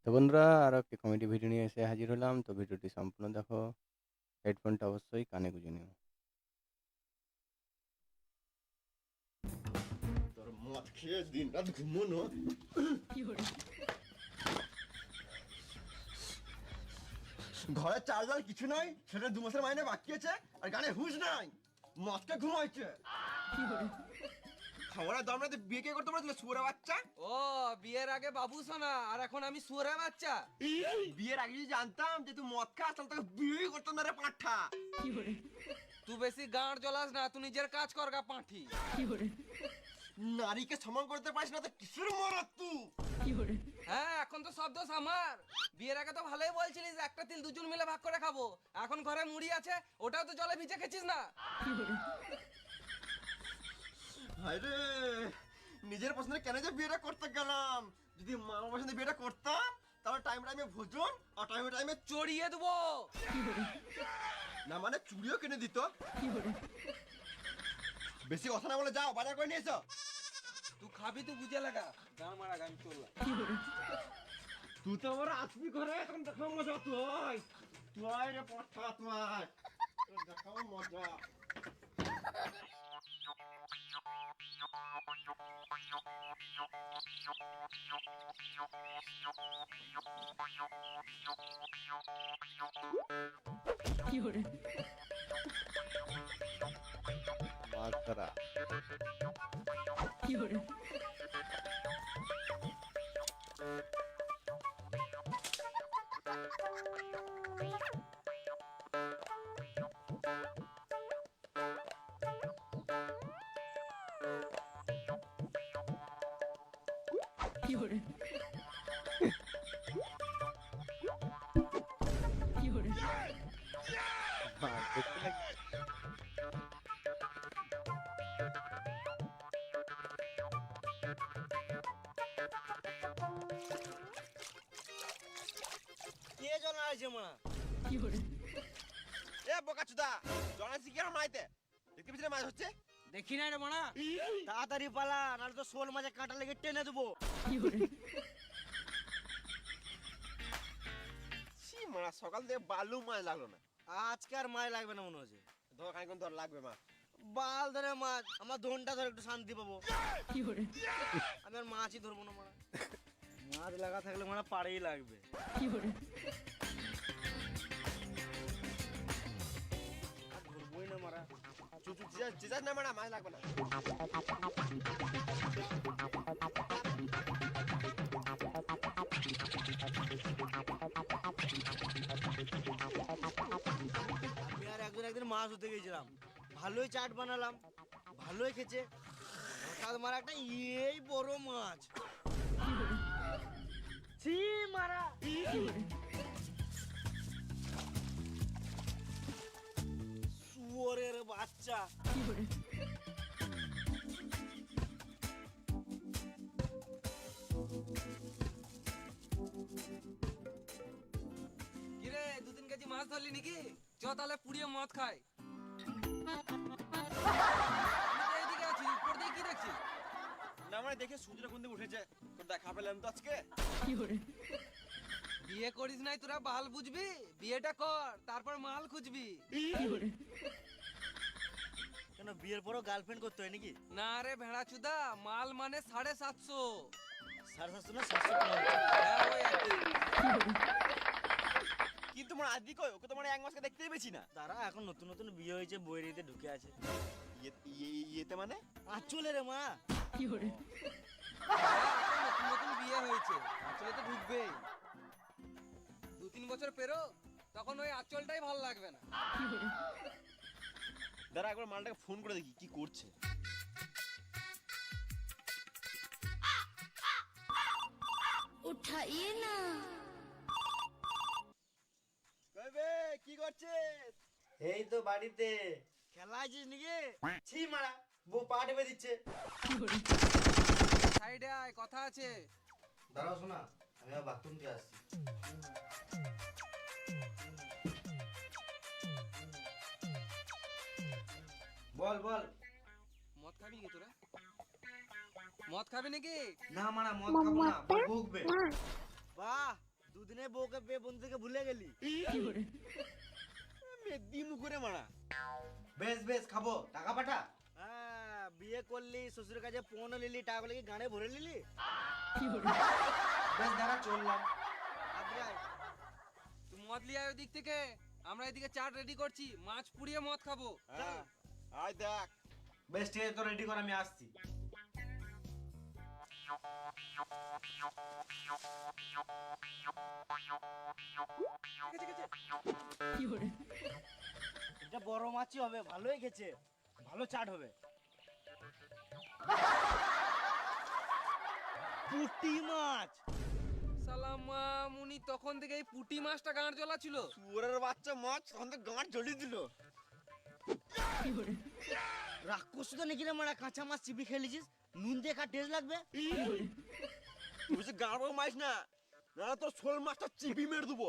তো বন্ধুরা, আরও একটি কমেডি ভিডিও নিয়ে এসে হাজির হলাম। তো ভিডিওটি সম্পূর্ণ দেখো। হেডফোনটা অবশ্যই কানে গুঁজে নিও। তোর মদ খেয়ে দিন রাত ঘুমোনো। ঘরে চাল ডাল কিছু নাই, সেটা 2 মাসের মাইনে বাকি আছে, আর গানে হুঁশ নাই, মদকে ঘুমাইছে। খাওয়ার দম না, বিয়ে কে করতে পারছিল শুয়োরের বাচ্চা? ও বিয়ের আগে বাবু সোনা, আর এখন আমি সুরে বাচ্চা। বিয়ের আগে যদি জানতাম যে তুই মদ খাস তাহলে তোকে বিয়ে করতাম না রে পাঁঠা। তুই বেশি গাঁড় জ্বলাস না, তুই নিজের কাজ কর গা পাঁঠি। নারীকে সম্মান করতে পারিস না তো কিসের মরদ তুই? হ্যাঁ, এখন তো সব দোষ আমার। বিয়ের আগে তো ভালোই বলছিলিস একটা তিল দুজন মিলে ভাগ করে খাবো, এখন ঘরে মুড়ি আছে ওটাও তো জলে ভিজে খেছিস না। হায় রে, নিজের পছন্দে কেন যে বিয়েটা করতে গেলাম? যদি মা পছন্দে বিয়েটা করতাম তাহলে টাইমে ভোজন আর টাইমে চড়িয়ে দেবো। না মানে চুড়িও কিনে দিত। বেশি কথা না বলে যাও, বাজার করে নিয়ে এসো। তুই খাবি তুই বুঝে লাগা, গান মারা গান চললা। তুই তো আমার আসবি ঘরে, এখন দেখাও মজা। তুই তুই রে পাঠা, তুই দেখাও মজা। মাছ ধরা। মাছ দেখতে লাগে। কে জন আছে মা? এ বোকাচুদা, জন আছে কি আর মাইতে? দেখতে পিছনে মাছ হচ্ছে। দেখি নাই রে মানা। তাড়াতাড়ি পালা, নাহলে তো শোল মাছে কাঁটা লেগে টেনে দেবো। ছি মারা, সকাল থেকে বালু মাছ লাগলো না। আজকে আর মাছ লাগবে না মনে হচ্ছে। ধর খানিকক্ষণ ধর, লাগবে মাছ। বাল ধরে মাছ, আমার ধনটা ধরে একটু শান্তি পাবো। আমি আর মাছই ধরবো না মারা। মাছ লাগা থাকলে মারা পাড়েই লাগবে। আর ধরবোই না মারা। চুচু চিজাস না মারা, মাছ লাগবে না। আমি আর একদিন মাছ ধরতে গেছিলাম, ভালোই চাট বানালাম, ভালোই খেছে। হঠাৎ মারা একটা এই বড় মাছ। ছি মারা। শুয়োরের বাচ্চা। কিরে 2-3 কেজি মাছ ধরলি নাকি? চ তাহলে পুড়িয়ে মদ খাই। এইদিকে আছি, উপর দিয়ে কি দেখছি? না মানে দেখে সূর্যটা কোন দিকে উঠেছে, তোর দেখা পেলাম তো আজকে। বিয়ে করিস নাই তোরা বাল বুঝবি, বিয়েটা কর তারপর মাল খুঁজবি। কেন বিয়ের পরও গার্লফ্রেন্ড করতে হয় নাকি? না রে ভেড়া চুদা, মাল মানে 750। 750 না 700? হ্যাঁ ওই একই। কিন্তু তোমার আদি কই? ওকে তোমার 1 মাসকে দেখতেই পেয়েছি না। তারা এখন নতুন নতুন বিয়ে হয়েছে, বইয়ের ইয়েতে ঢুকে আছে। ইয়েতে মানে? আর চলে রে মা। নতুন নতুন বিয়ে হয়েছে, আসলে তো ঢুকবেই। 2-3 বছর পেরো, তখন ওই আঁচলটাই ভালো লাগবে না। দাঁড়া একবার মালটাকে ফোন করে দেখি কি করছে। उठाइए ना। কই বে, কি করছিস? এই তো বাড়িতে। খেলা আছিস নাকি? ছি মারা, বউ পা টেপে দিচ্ছে। সাইডে আয়, কথা আছে। দাঁড়াও শোনা, আমি বাথরুম দিয়ে আসছি। বল বল। মদ খাবি নাকি তোরা? মদ খাবি নাকি? না মারা মদ খাবো না, বউ ভুগবে। বাহ, মেয়ে বউকে পেয়ে বন্ধুকে ভুলে গেলি? দিমু করে মারা। বেশ বেশ খাবো, টাকা পাঠা। হ্যাঁ, বিয়ে করলি, শ্বশুরের কাছে পৌঁছে নিলি, টাকাগুলো কি গানে ভরে নিলি? বেশ দাঁড়া, চললাম। আজকে আয়। তুই মদ লিয়ে আয় ওই দিক থেকে, আমরা এদিকে চাট রেডি করছি, মাছ পুড়িয়ে মদ খাবো। হ্যাঁ, আয় দেখ। বেশ ঠিক আছে, তো রেডি কর, আমি আসছি। এটা বড় মাছই হবে, ভালোই খেছে, ভালো চাট হবে। পুঁটি মাছ। সালামা মুনি তখন থেকে এই পুঁটি মাছটা গাঁড় জ্বলা ছিল। শুয়োরের বাচ্চা মাছ তখন তো গাঁট জ্বলিয়ে দিল। রাক্ষস তো নাকি রে মারা, কাঁচা মাছ চিবি খেয়েছিস, নুন দিয়ে খা, টেস্ট লাগবে। তুই যে গাঁড় মাছ না, না তোর শোল মাছটা চিপি মেরে দেবো।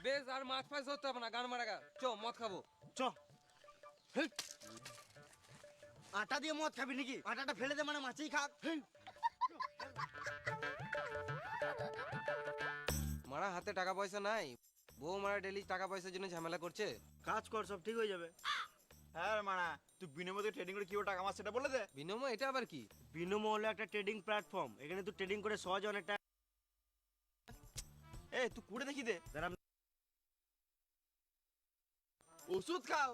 বেশ আর মাছ ফাছ ধরতে হবে না, গান মারা গা, চ মদ খাবো। চ। হেই। আটা দিয়ে মদ খাবি নাকি? আটাটা ফেলে দে, মানে মাছই খাক। হেই। মারা হাতে টাকা পয়সা নাই, বউ মারা ডেলি টাকা পয়সার জন্য ঝামেলা করছে। কাজ কর, সব ঠিক হয়ে যাবে। হ্যাঁ রে মানা, তুই বিনিময়ে ট্রেডিং করে কিভাবে টাকা মাছ সেটা বলে দে। বিনিময় এটা আবার কি? বিনোমো হলো একটা ট্রেডিং প্ল্যাটফর্ম, এখানে তুই ট্রেডিং করে সহজে অনেক টাকা। এ তুই কুড়ে দেখি দে। দাঁড়া। ওষুধ খাও,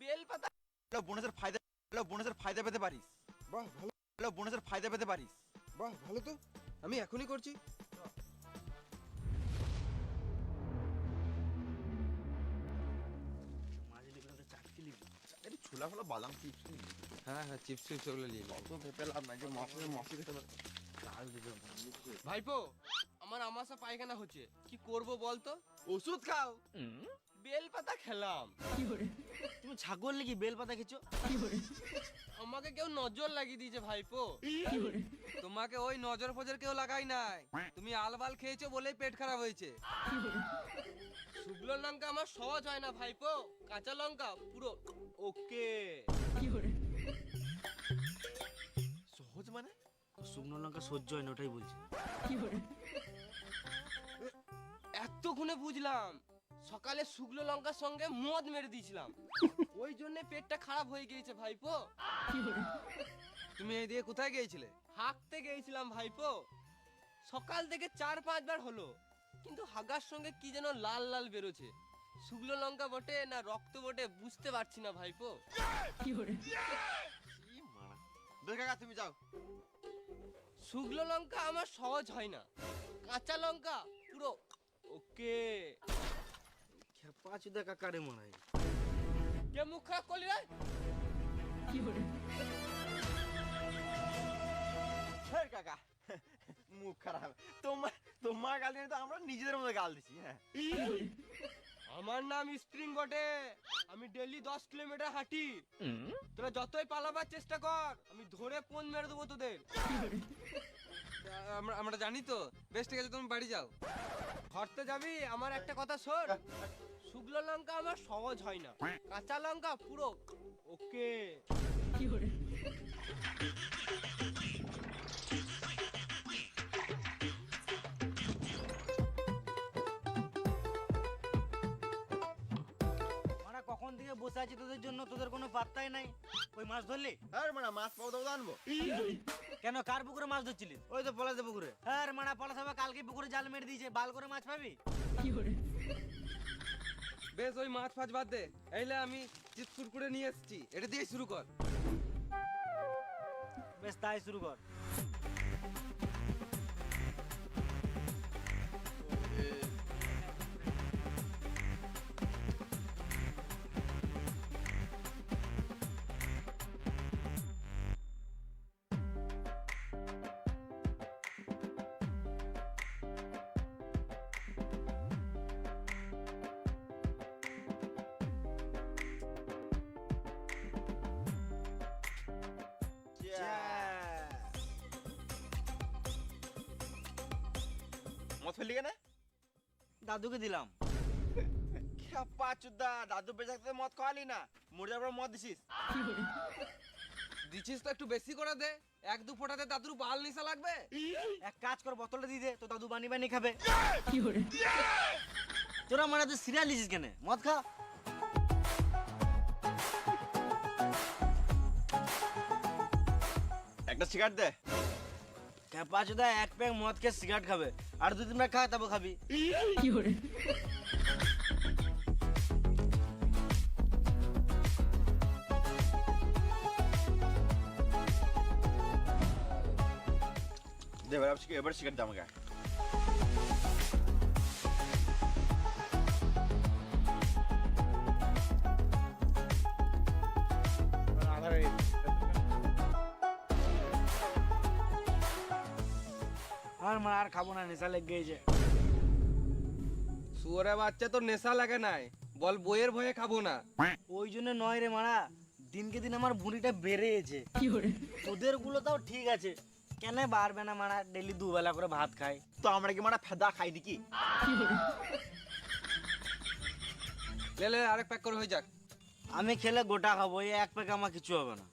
বেল পাতা বোনাসের ফায়দা পেতে পারিস। বাহ ভালো, বোনাসের ফায়দা পেতে পারিস। বাহ ভালো তো, আমি এখনই করছি। ছোলা ফোলা বাদাম চিপস, হ্যাঁ হ্যাঁ, চিপস চিপস ওগুলো নিয়ে নাও। তো ভেপে লাভ নাই যে মাসে খেতে পারে। ভাইপো, আমার আমাশা পায়খানা হচ্ছে, কি করব বলতো? ওষুধ খাও, বেল পাতা খেলাম। তুমি ছাগল নাকি বেল পাতা খেছো? আমাকে কেউ নজর লাগিয়ে দিয়েছে ভাইপো। তোমাকে ওই নজর ফজর কেউ লাগাই নাই, তুমি আলবাল খেয়েছো বলেই পেট খারাপ হয়েছে। শুকনো লঙ্কা আমার সহজ হয় না ভাইপো, কাঁচা লঙ্কা পুরো ওকে। সহজ মানে? শুকনো লঙ্কা সহ্য হয় না, ওটাই বলছি। এতক্ষণে বুঝলাম, সকালে শুকনো লঙ্কার সঙ্গে মদ মেরে দিয়েছিলাম, ওই জন্য পেটটা খারাপ হয়ে গিয়েছে ভাইপো। তুমি এই দিয়ে কোথায় গিয়েছিলে? হাঁকতে গিয়েছিলাম ভাইপো, সকাল থেকে 4-5 বার হলো, কিন্তু হাগার সঙ্গে কি যেন লাল লাল বেরোছে, শুকনো লঙ্কা বটে না রক্ত বটে বুঝতে পারছি না ভাইপো। বেশ কাকা তুমি যাও। শুকনো লঙ্কা আমার সহজ হয় না, কাঁচা লঙ্কা পুরো ওকে। খেপা চুদা কাকারে মারাই। কে মুখ খারাপ করলি রে? হ্যাঁ কাকা, মুখ খারাপ। তোমার গাল দিয়ে তো আমরা নিজেদের মধ্যে গাল দিছি। হ্যাঁ, আমার নাম স্প্রিং বটে, আমি ডেইলি 10 কিলোমিটার হাঁটি। তোরা যতই পালাবার চেষ্টা কর, আমি ধরে পোন মেরে দেবো তোদের। আমরা জানি তো। বেশ ঠিক আছে, তুমি বাড়ি যাও। ঘরতে যাবি, আমার একটা কথা শোন, শুকনো লঙ্কা আমার সহজ হয় না, কাঁচা লঙ্কা পুরো ওকে। মানে কখন থেকে বসে আছি তোদের জন্য, তোদের কোনো পাত্তাই নাই। ওই মাছ ধরলি? হ্যাঁ মানে মাছ পাবো তো আনবো। কেন, কার পুকুরে মাছ ধরছিলি? ওই তো পলাশে পুকুরে। হ্যাঁ মানে পলাশ হবে, কালকে পুকুরে জাল মেরে দিয়েছে, বাল করে মাছ পাবি। বেশ ওই মাছ ফাছ বাদ দে, এইলে আমি চিপস কুরকুরে নিয়ে এসেছি, এটা দিয়ে শুরু কর। বেশ তাই শুরু কর। মদ ফেললি কেন? দাদুকে দিলাম। খেপা চুদা, দাদু বেঁচে থাকতে মদ খাওয়ালি না, মরে যাওয়ার পর মদ দিছিস। দিছিস তো একটু বেশি করে দে, এক দু ফোঁটাতে দাদুর বাল নিশা লাগবে? এক কাজ কর, বোতলটা দিয়ে দে, তো দাদু বানি বানি খাবে। তোরা মানে তুই সিরিয়াল লিছিস কেন? মদ খা। একটা সিগারেট দে। ক্যাপাচোদা এক প্যাক মদ খেয়ে সিগারেট খাবে, আর 2-3 প্যাক খা, তারপর খাবি। দে এবার সিগারেট দে আমাকে। আর মানে আর খাবো না, নেশা লেগে গেছে। শুয়োরে বাচ্চা, তোর নেশা লাগে নাই, বল বইয়ের ভয়ে খাবো না। ওই জন্য নয় রে মারা, দিনকে দিন আমার ভুঁড়িটা বেড়েছে। তোদের গুলো তাও ঠিক আছে, কেন বাড়বে না মারা? ডেলি 2 বেলা করে ভাত খাই। তো আমরা কি মানে ফেদা খাই নাকি? লে লে আরেক প্যাক করে হয়ে যাক। আমি খেলে গোটা খাবো, এই এক প্যাক আমার কিছু হবে না।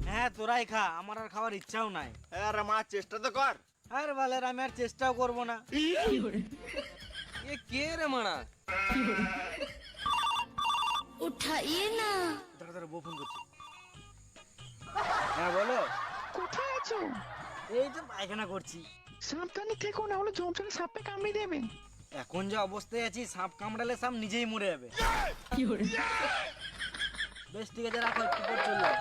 হ্যাঁ তোরাই খা, আমার আর খাওয়ার ইচ্ছাও নাই। আরে মা চেষ্টা তো কর। আরে বালের, আমি আর চেষ্টাও করবো না। এ কে রে মারা? उठाइए ना। দাঁড়া দাঁড়া, বউ ফোন করছি। হ্যাঁ বলো। কোথায় আছো? এই তো পায়খানা করছি। সাবধানে থেকো, না হলে জমজমে সাপে কামড়ে দেবে। এখন যে অবস্থায় আছি, সাপ কামড়ালে সাপ নিজেই মরে যাবে। বেশ ঠিক আছে, রাখো, একটু পর চললাম।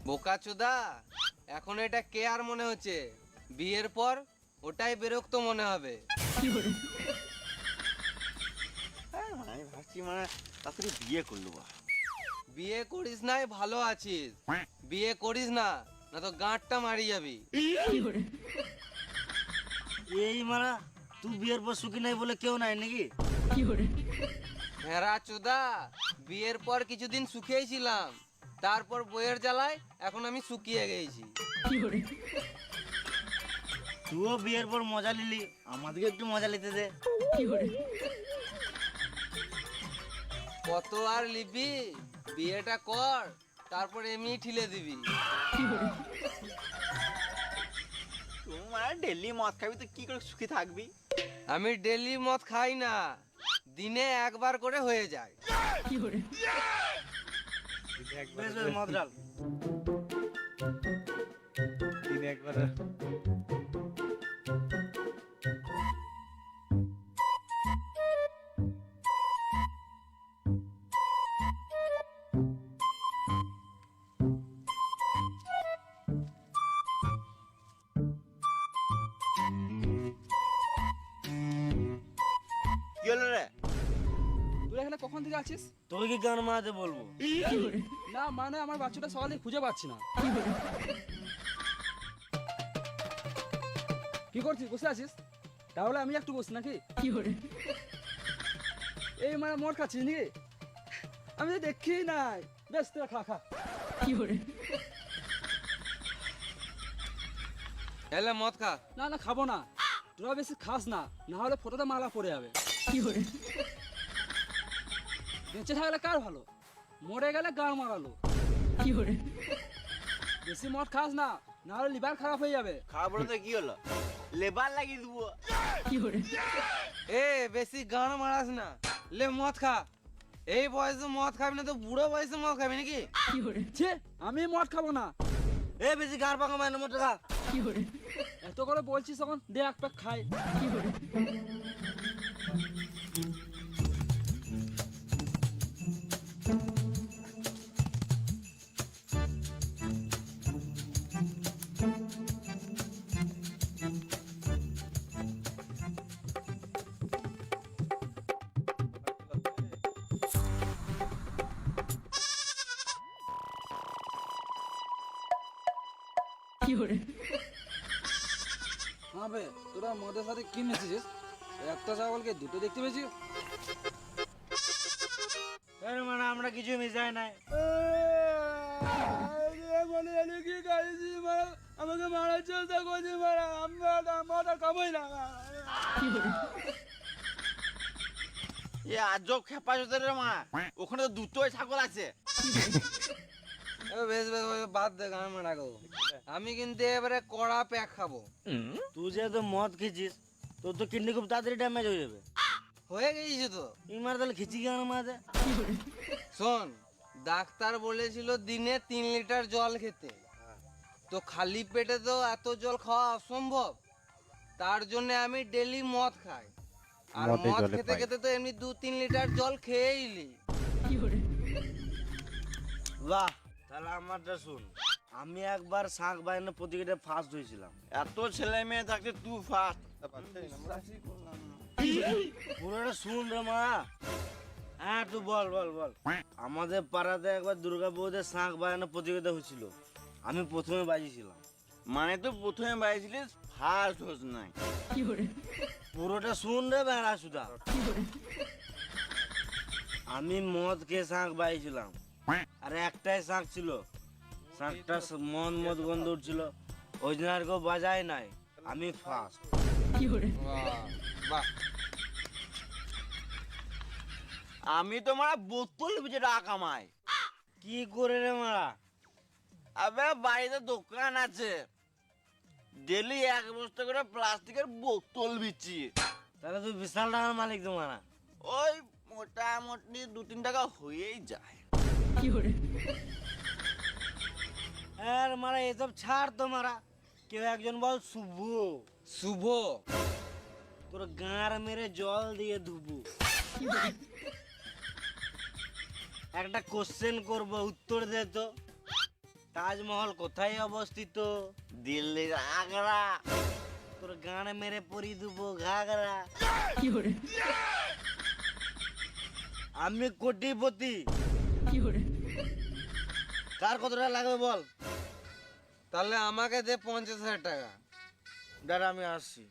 বোকাচোদা, এখন এটা কে আর মনে হচ্ছে, বিয়ের পর ওটাই বিরক্ত মনে হবে। আমি ভাবছি মানে তাড়াতাড়ি বিয়ে করলো। বিয়ে করিস নাই, ভালো আছিস। বিয়ে করিস না, না তো গাঁটটা মারি যাবি। এই মারা, তুই বিয়ের পর সুখী নাই বলে কেউ নাই নাকি? ভেড়া চোদা, বিয়ের পর কিছুদিন সুখেই ছিলাম, তারপর বইয়ের জ্বালায় এখন আমি শুকিয়ে গেছি। তুইও বিয়ের পর মজা নিলি, আমাদেরকে একটু মজা নিতে দে। কত আর লিবি, বিয়েটা কর, তারপর এমনি ঠিলে দিবি। তুই মানে ডেলি মদ খাবি তো কি করে সুখী থাকবি? আমি ডেলি মদ খাই না, দিনে একবার করে হয়ে যায়। বেশ বেশ, মদ ডাল। দিনে একবার। কি হলো রে? তুই এখানে কখন থেকে আছিস? তোকে কি গান মারাতে বলবো? না মানে আমার বাচ্চাটা সকালে খুঁজে পাচ্ছি না। কি করছিস, বসে আছিস? তাহলে আমি একটু বসি নাকি? এই মানে মদ খাচ্ছিস নাকি? আমি তো দেখি নাই। বেশ তোরা খা খা। এলে মদ খা। না না খাবো না, তোরা বেশি খাস না, না হলে ফটোতে মালা পড়ে যাবে। বেঁচে থাকলে কার ভালো, মরে গেলে গান মারালো। বেশি মদ খাস না, না হলে লিভার খারাপ হয়ে যাবে। খাওয়া বলতে কি হলো? লেবার লাগিয়ে দেবো। এ বেশি গান মারাস না, লে মদ খা। এই বয়সে মদ খাবি না তো বুড়ো বয়সে মদ খাবি নাকি? ছে, আমি মদ খাবো না। এ বেশি গার পাকা মানে মদ খা। এত করে বলছিস তখন দে এক প্যাক খাই। হ্যাঁ বে, তোরা মদের সাথে কি মেশেছিস? একটা ছাগলকে দুটো দেখতে পেয়েছি। আরে মানে আমরা কিছু মিশাই নাই। আমাকে মারার চেষ্টা করছি, আমরা খাবোই না। এ আজব খেপা রে মা, ওখানে তো দুটোই ছাগল আছে। বেশ বেশ বেশ, বাদ দে গান মারাগো। আমি কিন্তু এবারে কড়া প্যাক খাবো। তুই যেহেতু মদ খেয়েছিস তোর তো কিডনি খুব তাড়াতাড়ি ড্যামেজ হয়ে যাবে। হয়ে গেছে তো। ইমার তাহলে খিচি কেন মাঝে? শোন, ডাক্তার বলেছিল দিনে 3 লিটার জল খেতে। তো খালি পেটে তো এত জল খাওয়া অসম্ভব, তার জন্য আমি ডেলি মদ খাই। আর মদে মদ জলে খেতে পাই। খেতে তো এমনি 2-3 লিটার জল খেয়েই নি। বাহ, তাহলে আমারটা শুন। আমি একবার শাঁখ বাইনে প্রতিযোগিতা ফার্স্ট হয়েছিলাম। এত ছেলে মেয়ে থাকতে তুই ফার্স্ট। পুরোটা শুন রে মা। হ্যাঁ তুই বল বল বল। আমাদের পাড়াতে একবার দুর্গা পুজোতে শাঁখ বাজানো প্রতিযোগিতা হয়েছিল, আমি প্রথমে বাজিয়েছিলাম। মানে তুই প্রথমে বাইছিলিস, ফার্স্ট হোস নাই। পুরোটা শুন রে বেড়া সুদা। আমি মদ খেয়ে শাঁখ বাজিয়েছিলাম, আর একটাই শাঁখ ছিল। শাঁখটা মদ মদ গন্ধ উঠছিল, ওই জন্য আর কেউ বাজায় নাই, আমি ফার্স্ট। বাহ, বাহ। আমি তো মারা বোতল বেচে টাকা কামাই। কি করে রে মারা? আবে বাড়িতে দোকান আছে, ডেলি 1 বস্তা করে প্লাস্টিকের বোতল বিচি। তাহলে তুই বিশাল টাকার মালিক তো মারা। ওই মোটামুটি 2-3 টাকা হয়েই যায়। আর মারা এসব ছাড় তো মারা। কেউ একজন বল শুভ। শুভ। তোর গাঁর মেরে জল দিয়ে ধুবু। একটা কোশ্চেন করব, উত্তর দে তো। তাজমহল কোথায় অবস্থিত? দিল্লির আগ্রা। তোর গাঁড় মেরে পরি দেবো ঘাগরা। আমি কোটিপতি। কার কত টাকা লাগবে বল? তাহলে আমাকে দে 50,000 টাকা। দাঁড়া আমি আসছি।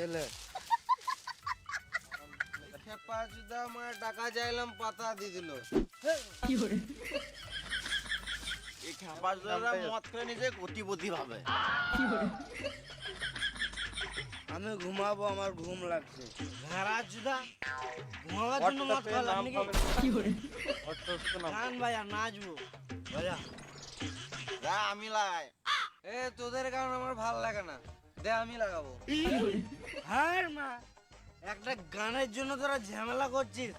এলে খেপা চুদা, আমার টাকা চাইলাম, পাতা দিয়ে দিল। এই খেপাসরা মদ খেয়ে নিজে কোটিপতি ভাবে। আমি ঘুমাবো, আমার ঘুম লাগছে। ঘাড়া চুদা, ঘুমাবার জন্য মদ খাওয়ালাম নাকি? গান ভাই আর নাচবো বাজা। যা আমি লাই। এ তোদের কারণ আমার ভাল লাগে না, দে আমি লাগাবো। হ্যাঁ মা, একটা গানের জন্য তোরা ঝামেলা করছিস।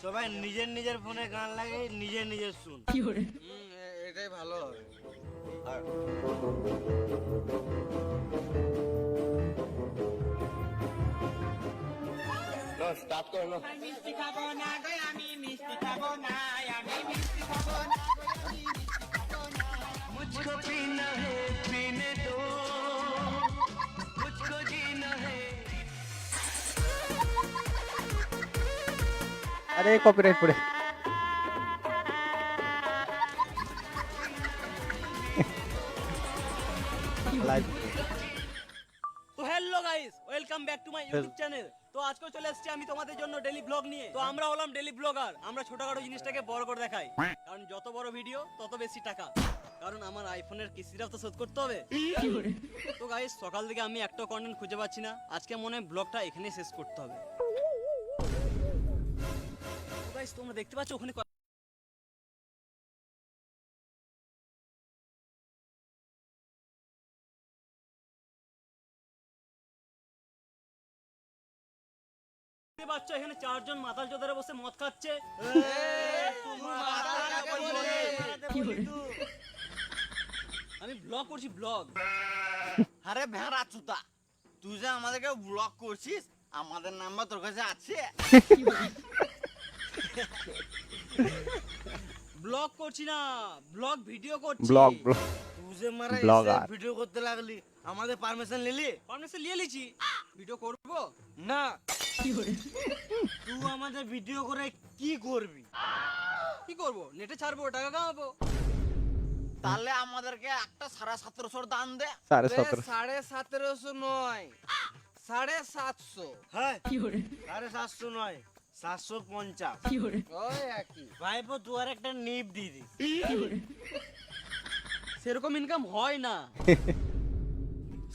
সবাই নিজের নিজের ফোনে গান লাগে, নিজের নিজের শুন। এটাই ভালো হবে। স্টার্ট করে না। আরে কপিরাইট পড়ে। লাইভ তো hello guys, welcome back to my YouTube channel. তো আজকে চলে এসেছি আমি তোমাদের জন্য ডেইলি ব্লগ নিয়ে। তো আমরা হলাম ডেইলি ব্লগার। আমরা ছোটখাটো জিনিসটাকে বড় করে দেখাই, কারণ যত বড় ভিডিও তত বেশি টাকা। কারণ আমার আইফোনের কিস্তিটাও তো শোধ করতে হবে। তো গাইস, সকাল থেকে আমি একটা কন্টেন্ট খুঁজে পাচ্ছি না। আজকে মনে হয় ব্লগটা এখানেই শেষ করতে হবে। তো গাইস, তোমরা দেখতে পাচ্ছ ওখানে দেখতে পাচ্ছ এখানে 4 জন মাতাল চোদারে বসে মদ খাচ্ছে। আমি ব্লগ করছি, ব্লগ। আরে ভেড়া চুতা, তুই যে আমাদেরকে ব্লক করছিস, আমাদের নাম্বার তোর কাছে আছে? ব্লগ করছি না, ব্লগ ভিডিও করছি। ব্লগ তুই যে মারা ব্লগার। ভিডিও করতে লাগলি, আমাদের পারমিশন নিলি? পারমিশন নিয়ে লিছি, ভিডিও করব না। তুই আমাদের ভিডিও করে কি করবি? কি করব? নেটে ছাড়বো, টাকা কামাবো। তাহলে আমাদেরকে একটা 1750 দান দে। 17.5 1750 নয়, 750। হ্যাঁ 750 নয়, 750। ওই একই। ভাইপো তুই আর একটা নিপ দিয়ে দিস। সেরকম ইনকাম হয় না।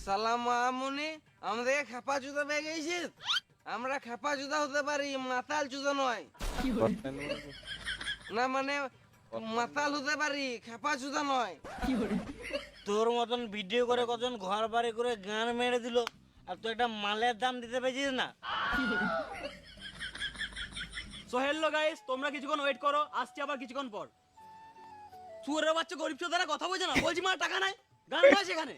সালাম মামুনি, আমাদেরকে খেপা জুতা পেয়ে গেছিস? আমরা খেপা জুতা হতে পারি, মাতাল জুতা নয়। না মানে মাতাল হতে পারি, খেপা জুতা নয়। তোর মতন ভিডিও করে কতজন ঘর বাড়ি করে গান মেরে দিল, আর তুই একটা মালের দাম দিতে পেরেছিস না। সো হ্যালো গাইস, তোমরা কিছুক্ষণ ওয়েট করো, আসছি আবার কিছুক্ষণ পর। সুরের বাচ্চা গরিব চোদারা কথা বলছে না, বলছি মা টাকা নাই, গান গায় সেখানে।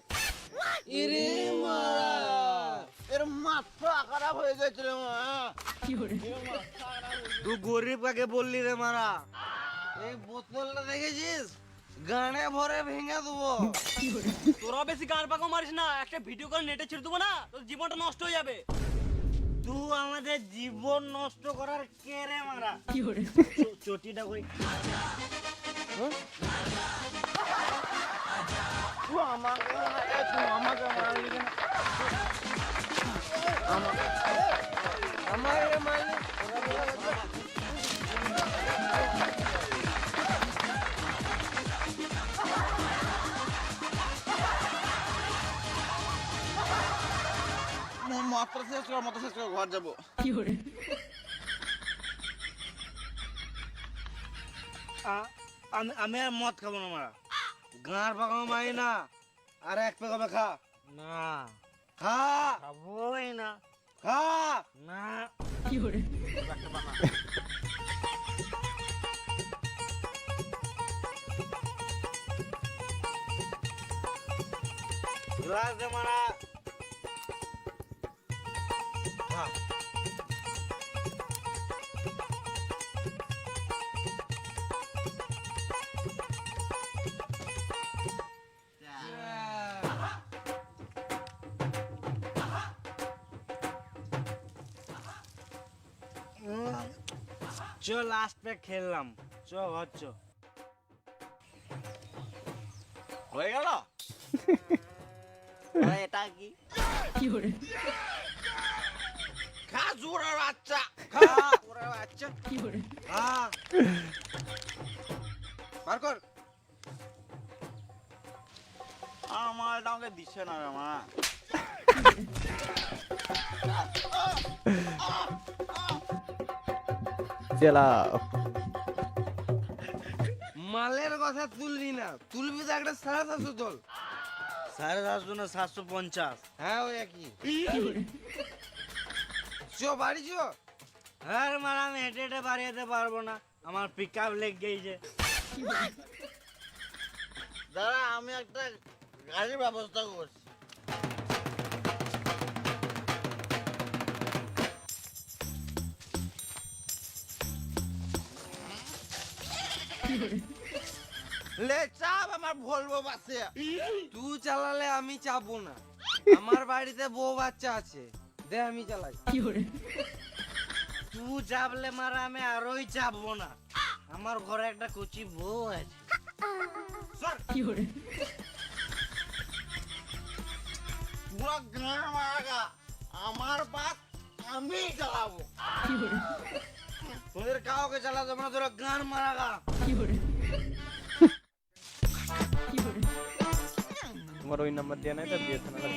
ইরে মারা, এর মাথা খারাপ হয়ে গেছে রে মা। তুই গরিব কাকে বললি রে মারা? এই বোতলটা দেখেছিস? গানে ভরে ভেঙে দেবো। তোরা বেশি গান পাকা মারিস না, একটা ভিডিও করে নেটে ছেড়ে দেবো না, তোর জীবনটা নষ্ট হয়ে যাবে। তুই আমাদের জীবন নষ্ট করার কে রে মারা? চটিটা কই? আমার মানে মাত্রা শেষ করে মাত্রা শেষ করে ঘর যাবো। আমি আর মদ খাবো না মারা। গাঁর পাকানো মারি না। আর এক পেক হবে খা। না খা। খাবোই না। খা না। গ্লাস দে মারা। খা। চ লাস্ট পে খেললাম। চ হচ্ছ হয়ে গেল? এটা কি? খা জোরের বাচ্চা। খা ওরা বাচ্চা। খা। বার কর। আমার আমাকে দিচ্ছে না রে মা। চালাও। মালের কথা তুলবি না, তুলবি তো একটা 750 তোল। 750 না 750। হ্যাঁ ওই একই। চো বাড়ি চো। আর মারা আমি হেঁটে হেঁটে বাড়ি যেতে পারবো না, আমার পিক আপ লেগ গেছে। দাঁড়া আমি একটা গাড়ির ব্যবস্থা করছি। লে চাপ আমার ভলভো বাসে। তুই চালালে আমি চাপবো না, আমার বাড়িতে বউ বাচ্চা আছে, দে আমি চালাই। তুই চাপলে মারা আমি আরোই চাপবো না, আমার ঘরে একটা কচি বউ আছে। পুরো গান মারাগা আমার বাস আমি চালাবো। তোদের কাউকে চালা যাবে না, তোরা গান মারাগা। তোমার ওই নাম্বার দিয়ে নাই তো বিএসএনএল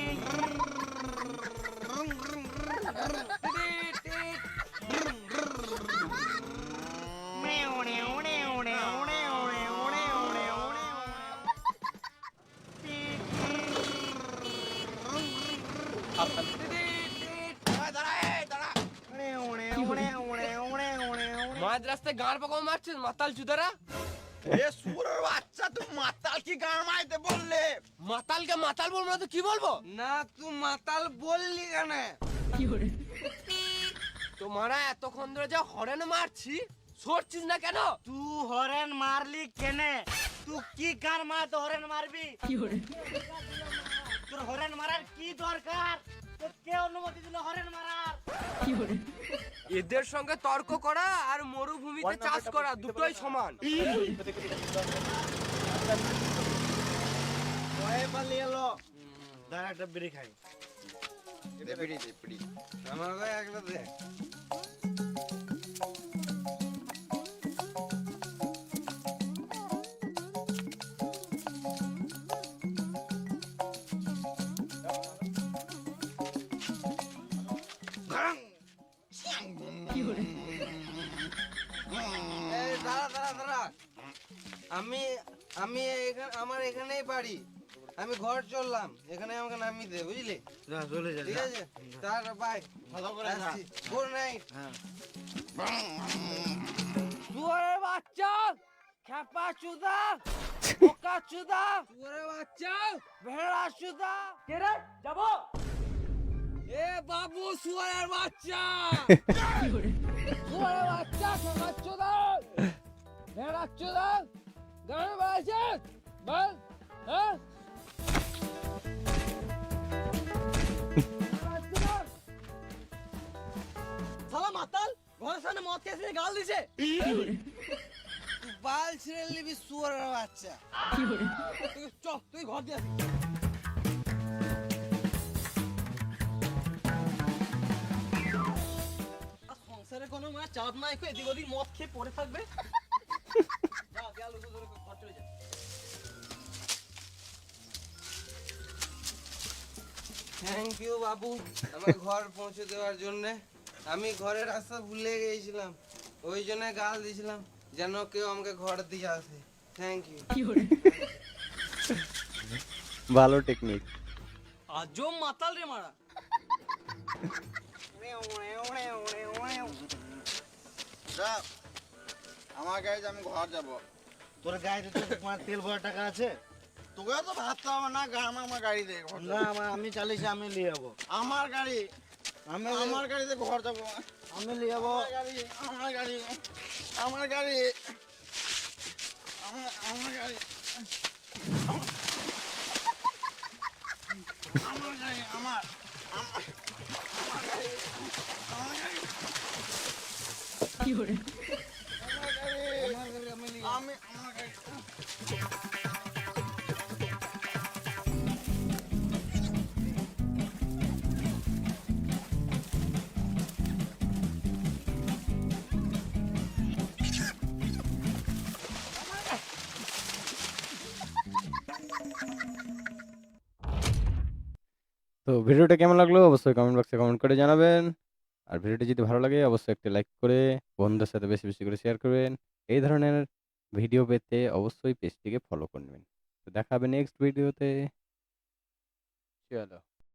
মাঝ রাস্তায় গান পাকাও মারছিস মাতাল চুদারা। এ সুরের বাচ্চা তুই মাতাল কি গান মাইতে বললে? মাতালকে মাতাল বলবো না তো কি বলবো? না তুই মাতাল বললি কেন? তোমারা এতক্ষণ ধরে যা হরেন মারছি, সরছিস না কেন? তুই হরেন মারলি কেনে? তুই কি গান মারতে হরেন মারবি? তোর হরেন মারার কি দরকার? তোর কে অনুমতি দিল হরেন মারার? এদের সঙ্গে তর্ক করা আর মরুভূমিতে চাষ করা দুটোই সমান। ভয়ে পালিয়ে এলো। দাঁড়া একটা বিড়ি খাই। আমাকে একটা দে। আমি এখানে আমার এখানেই বাড়ি, আমি ঘর চললাম, এখানে আমাকে নামিয়ে দে, বুঝলি? যা চলে যা ঠিক আছে, তার বাই, ভালো করে যা। Good night. হ্যাঁ শুয়োরের বাচ্চা, খেপা চুদা, বোকা চুদা, শুয়োরের বাচ্চা, ভেড়া চুদা। কে রে যাবো? এ বাবু, শুয়োরের বাচ্চা, শুয়োরের বাচ্চা, খেপা চুদা, ভেড়া চুদা, গান বাজছে, বল, হ্যাঁ? শালা মাতাল ঘরের সামনে মদ খেয়ে এসে গাল দিছে। বাল ছিঁড়ে নিবি শুয়োরের বাচ্চা। চ তুই ঘর দিয়ে আসি। আর সংসারে কোনো মানে চাপ নাই, এদিক ওদিক মদ খেয়ে পড়ে থাকবে। যা গেল ঘর চলে যা। থ্যাংক ইউ বাবু, আমাকে ঘর পৌঁছে দেওয়ার জন্যে। আমি ঘরের রাস্তা ভুলে গিয়েছিলাম, ওই জন্য গাল দিয়েছিলাম যেন কেউ আমাকে ঘর দিয়ে আসে। Thank you. ভালো টেকনিক। আজব মাতাল রে মারা। যা, আমার গাড়িতে আমি ঘর যাব। তোর গাড়িতে তো তোমার তেল ভরা টাকা আছে? তোকে তো ভাবতে হবে না, আমার গাড়িতে ঘর না যাবো। আমি চালিয়েছি, আমি নিয়ে যাবো। আমার গাড়ি, আমি আমার গাড়িতে ঘর যাবো। আমি নিয়ে যাবো। আমার গাড়ি, আমার গাড়ি, আমার গাড়ি, আমার গাড়ি, আমার গাড়ি, আমার গাড়ি, আমার গাড়ি, আমি আমার গাড়ি। তো ভিডিওটা কেমন লাগলো অবশ্যই কমেন্ট বক্সে কমেন্ট করে জানাবেন। আর ভিডিওটি যদি ভালো লাগে অবশ্যই একটি লাইক করে বন্ধুদের সাথে বেশি বেশি করে শেয়ার করবেন। এই ধরনের ভিডিও পেতে অবশ্যই পেজটিকে ফলো করবেন। তো দেখা হবে নেক্সট ভিডিওতে। চলো।